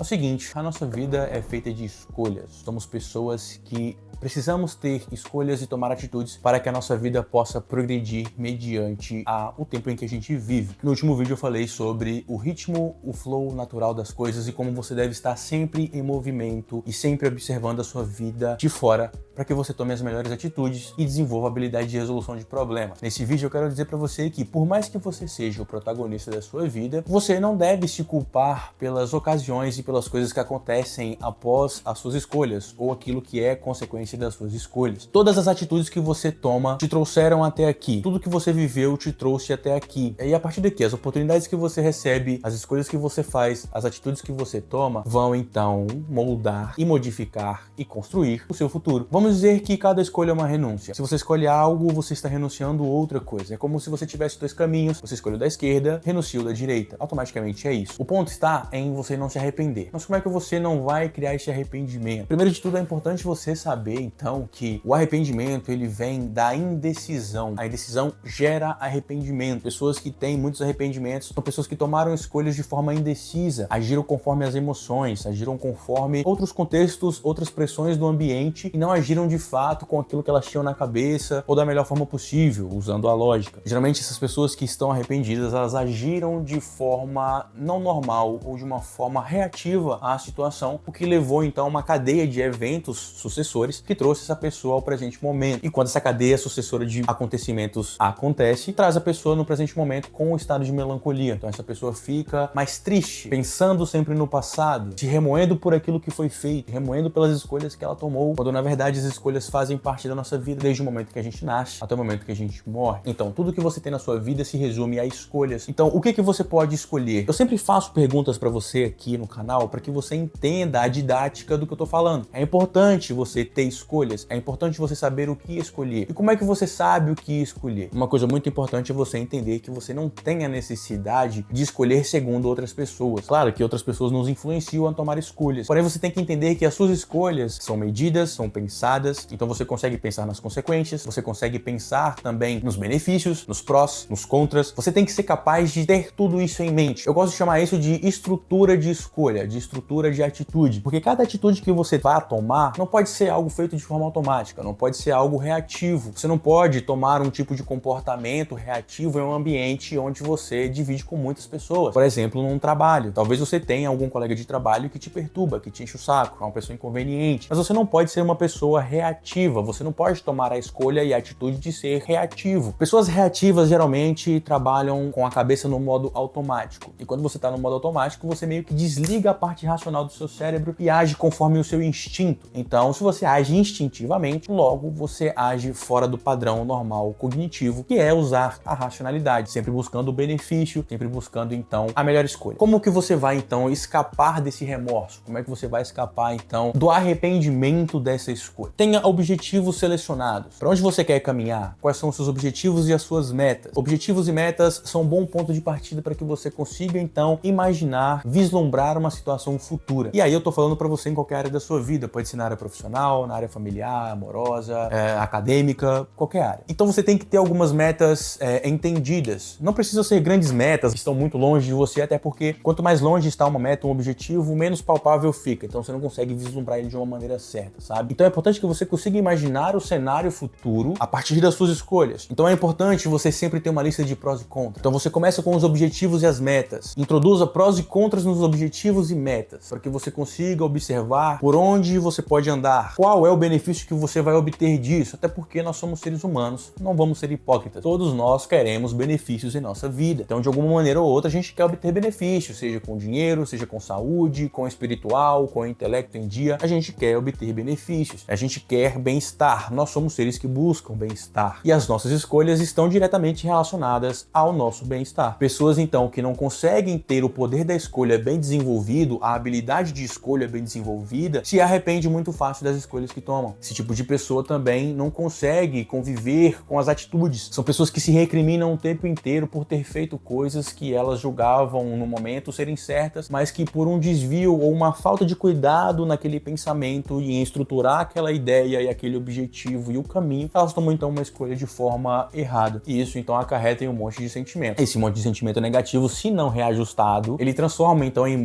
É o seguinte, a nossa vida é feita de escolhas. Somos pessoas que precisamos ter escolhas e tomar atitudes para que a nossa vida possa progredir mediante o tempo em que a gente vive. No último vídeo eu falei sobre o ritmo, o flow natural das coisas e como você deve estar sempre em movimento e sempre observando a sua vida de fora para que você tome as melhores atitudes e desenvolva a habilidade de resolução de problemas. Nesse vídeo eu quero dizer para você que por mais que você seja o protagonista da sua vida, você não deve se culpar pelas ocasiões e pelas coisas que acontecem após as suas escolhas ou aquilo que é consequência das suas escolhas. Todas as atitudes que você toma te trouxeram até aqui. Tudo que você viveu te trouxe até aqui. E a partir daqui, as oportunidades que você recebe, as escolhas que você faz, as atitudes que você toma, vão então moldar e modificar e construir o seu futuro. Vamos dizer que cada escolha é uma renúncia. Se você escolhe algo, você está renunciando a outra coisa. É como se você tivesse dois caminhos, você escolheu da esquerda, renunciou da direita. Automaticamente é isso. O ponto está em você não se arrepender. Mas como é que você não vai criar esse arrependimento? Primeiro de tudo, é importante você saber, então, que o arrependimento, ele vem da indecisão. A indecisão gera arrependimento. Pessoas que têm muitos arrependimentos são pessoas que tomaram escolhas de forma indecisa, agiram conforme as emoções, agiram conforme outros contextos, outras pressões do ambiente e não agiram de fato com aquilo que elas tinham na cabeça ou da melhor forma possível, usando a lógica. Geralmente essas pessoas que estão arrependidas, elas agiram de forma não normal ou de uma forma reativa à situação, o que levou então a uma cadeia de eventos sucessores que trouxe essa pessoa ao presente momento. E quando essa cadeia sucessora de acontecimentos acontece, traz a pessoa no presente momento com um estado de melancolia. Então essa pessoa fica mais triste, pensando sempre no passado, se remoendo por aquilo que foi feito, remoendo pelas escolhas que ela tomou, quando na verdade as escolhas fazem parte da nossa vida desde o momento que a gente nasce até o momento que a gente morre. Então tudo que você tem na sua vida se resume a escolhas. Então o que você pode escolher? Eu sempre faço perguntas para você aqui no canal para que você entenda a didática do que eu tô falando. É importante você ter escolhas, é importante você saber o que escolher. E como é que você sabe o que escolher? Uma coisa muito importante é você entender que você não tem a necessidade de escolher segundo outras pessoas. Claro que outras pessoas nos influenciam a tomar escolhas, porém você tem que entender que as suas escolhas são medidas, são pensadas, então você consegue pensar nas consequências, você consegue pensar também nos benefícios, nos prós, nos contras. Você tem que ser capaz de ter tudo isso em mente. Eu gosto de chamar isso de estrutura de escolha, de estrutura de atitude, porque cada atitude que você vai tomar não pode ser algo feito de forma automática, não pode ser algo reativo. Você não pode tomar um tipo de comportamento reativo em um ambiente onde você divide com muitas pessoas. Por exemplo, num trabalho. Talvez você tenha algum colega de trabalho que te perturba, que te enche o saco, é uma pessoa inconveniente, mas você não pode ser uma pessoa reativa, você não pode tomar a escolha e a atitude de ser reativo. Pessoas reativas geralmente trabalham com a cabeça no modo automático, e quando você está no modo automático, você meio que desliga a parte racional do seu cérebro e age conforme o seu instinto. Então, se você age instintivamente, logo você age fora do padrão normal cognitivo, que é usar a racionalidade, sempre buscando o benefício, sempre buscando então a melhor escolha. Como que você vai então escapar desse remorso? Como é que você vai escapar então do arrependimento dessa escolha? Tenha objetivos selecionados. Para onde você quer caminhar? Quais são os seus objetivos e as suas metas? Objetivos e metas são um bom ponto de partida para que você consiga então imaginar, vislumbrar uma situação futura. E aí eu tô falando para você em qualquer área da sua vida, pode ser na área profissional, na área familiar, amorosa, acadêmica, qualquer área. Então você tem que ter algumas metas entendidas. Não precisam ser grandes metas que estão muito longe de você, até porque quanto mais longe está uma meta, um objetivo, menos palpável fica. Então você não consegue vislumbrar ele de uma maneira certa, sabe? Então é importante que você consiga imaginar o cenário futuro a partir das suas escolhas. Então é importante você sempre ter uma lista de prós e contras. Então você começa com os objetivos e as metas. Introduza prós e contras nos objetivos e metas, para que você consiga observar por onde você pode andar, qual é o benefício que você vai obter disso, até porque nós somos seres humanos, não vamos ser hipócritas. Todos nós queremos benefícios em nossa vida. Então, de alguma maneira ou outra, a gente quer obter benefícios, seja com dinheiro, seja com saúde, com espiritual, com intelecto em dia, a gente quer obter benefícios, a gente quer bem-estar. Nós somos seres que buscam bem-estar. E as nossas escolhas estão diretamente relacionadas ao nosso bem-estar. Pessoas, então, que não conseguem ter o poder da escolha bem desenvolvido, a habilidade de escolha bem desenvolvida, se arrepende muito fácil das escolhas que tomam. Esse tipo de pessoa também não consegue conviver com as atitudes. São pessoas que se recriminam o tempo inteiro por ter feito coisas que elas julgavam no momento serem certas, mas que por um desvio ou uma falta de cuidado naquele pensamento e em estruturar aquela ideia e aquele objetivo e o caminho, elas tomam então uma escolha de forma errada. E isso então acarreta em um monte de sentimento. Esse monte de sentimento negativo, se não reajustado, ele transforma então em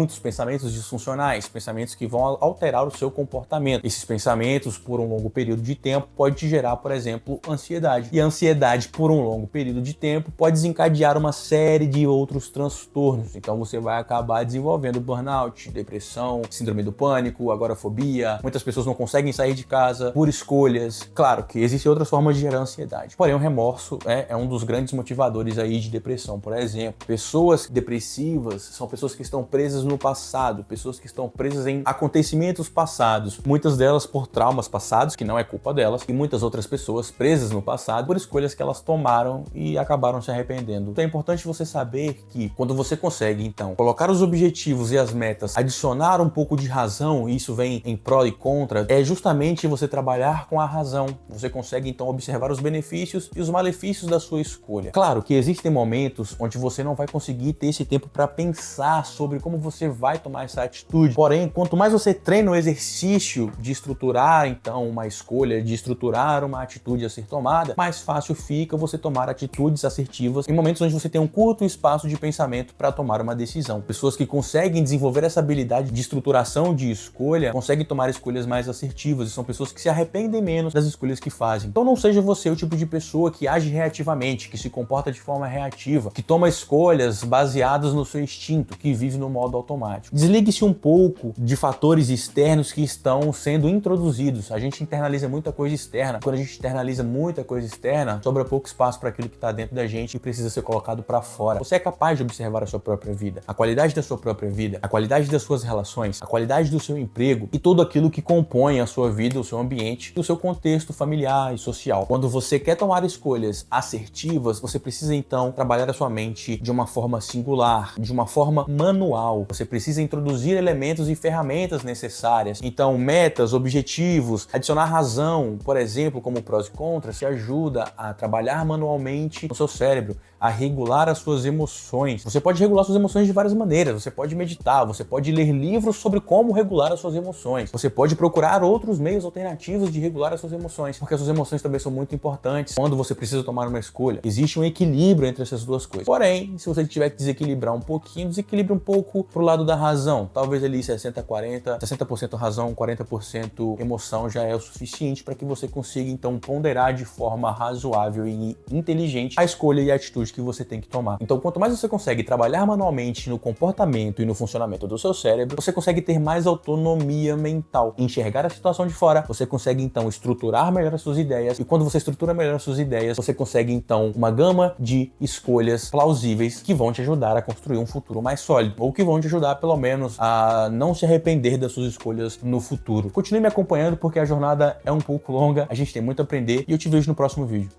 muitos pensamentos disfuncionais, pensamentos que vão alterar o seu comportamento. Esses pensamentos, por um longo período de tempo, pode te gerar, por exemplo, ansiedade. E a ansiedade, por um longo período de tempo, pode desencadear uma série de outros transtornos. Então você vai acabar desenvolvendo burnout, depressão, síndrome do pânico, agorafobia. Muitas pessoas não conseguem sair de casa por escolhas. Claro que existem outras formas de gerar ansiedade. Porém, o remorso é um dos grandes motivadores aí de depressão. Por exemplo, pessoas depressivas são pessoas que estão presas no passado, pessoas que estão presas em acontecimentos passados, muitas delas por traumas passados, que não é culpa delas, e muitas outras pessoas presas no passado por escolhas que elas tomaram e acabaram se arrependendo. Então é importante você saber que quando você consegue, então, colocar os objetivos e as metas, adicionar um pouco de razão, e isso vem em pró e contra, é justamente você trabalhar com a razão. Você consegue, então, observar os benefícios e os malefícios da sua escolha. Claro que existem momentos onde você não vai conseguir ter esse tempo para pensar sobre como você vai tomar essa atitude. Porém, quanto mais você treina o exercício de estruturar, então, uma escolha, de estruturar uma atitude a ser tomada, mais fácil fica você tomar atitudes assertivas em momentos onde você tem um curto espaço de pensamento para tomar uma decisão. Pessoas que conseguem desenvolver essa habilidade de estruturação de escolha conseguem tomar escolhas mais assertivas e são pessoas que se arrependem menos das escolhas que fazem. Então não seja você o tipo de pessoa que age reativamente, que se comporta de forma reativa, que toma escolhas baseadas no seu instinto, que vive no modo automático. Desligue-se um pouco de fatores externos que estão sendo introduzidos. A gente internaliza muita coisa externa. Quando a gente internaliza muita coisa externa, sobra pouco espaço para aquilo que está dentro da gente e precisa ser colocado para fora. Você é capaz de observar a sua própria vida, a qualidade da sua própria vida, a qualidade das suas relações, a qualidade do seu emprego e tudo aquilo que compõe a sua vida, o seu ambiente e o seu contexto familiar e social. Quando você quer tomar escolhas assertivas, você precisa então trabalhar a sua mente de uma forma singular, de uma forma manual. Você precisa introduzir elementos e ferramentas necessárias. Então, metas, objetivos, adicionar razão, por exemplo, como prós e contras, te ajuda a trabalhar manualmente no seu cérebro, a regular as suas emoções. Você pode regular suas emoções de várias maneiras. Você pode meditar, você pode ler livros sobre como regular as suas emoções. Você pode procurar outros meios alternativos de regular as suas emoções, porque as suas emoções também são muito importantes quando você precisa tomar uma escolha. Existe um equilíbrio entre essas duas coisas. Porém, se você tiver que desequilibrar um pouquinho, desequilibre um pouco pro lado da razão. Talvez ali 60-40, 60% razão, 40% emoção já é o suficiente para que você consiga então ponderar de forma razoável e inteligente a escolha e a atitude que você tem que tomar. Então, quanto mais você consegue trabalhar manualmente no comportamento e no funcionamento do seu cérebro, você consegue ter mais autonomia mental. Enxergar a situação de fora, você consegue então estruturar melhor as suas ideias, e quando você estrutura melhor as suas ideias, você consegue então uma gama de escolhas plausíveis que vão te ajudar a construir um futuro mais sólido, ou que vão te ajudar pelo menos a não se arrepender das suas escolhas no futuro. Continue me acompanhando porque a jornada é um pouco longa, a gente tem muito a aprender e eu te vejo no próximo vídeo.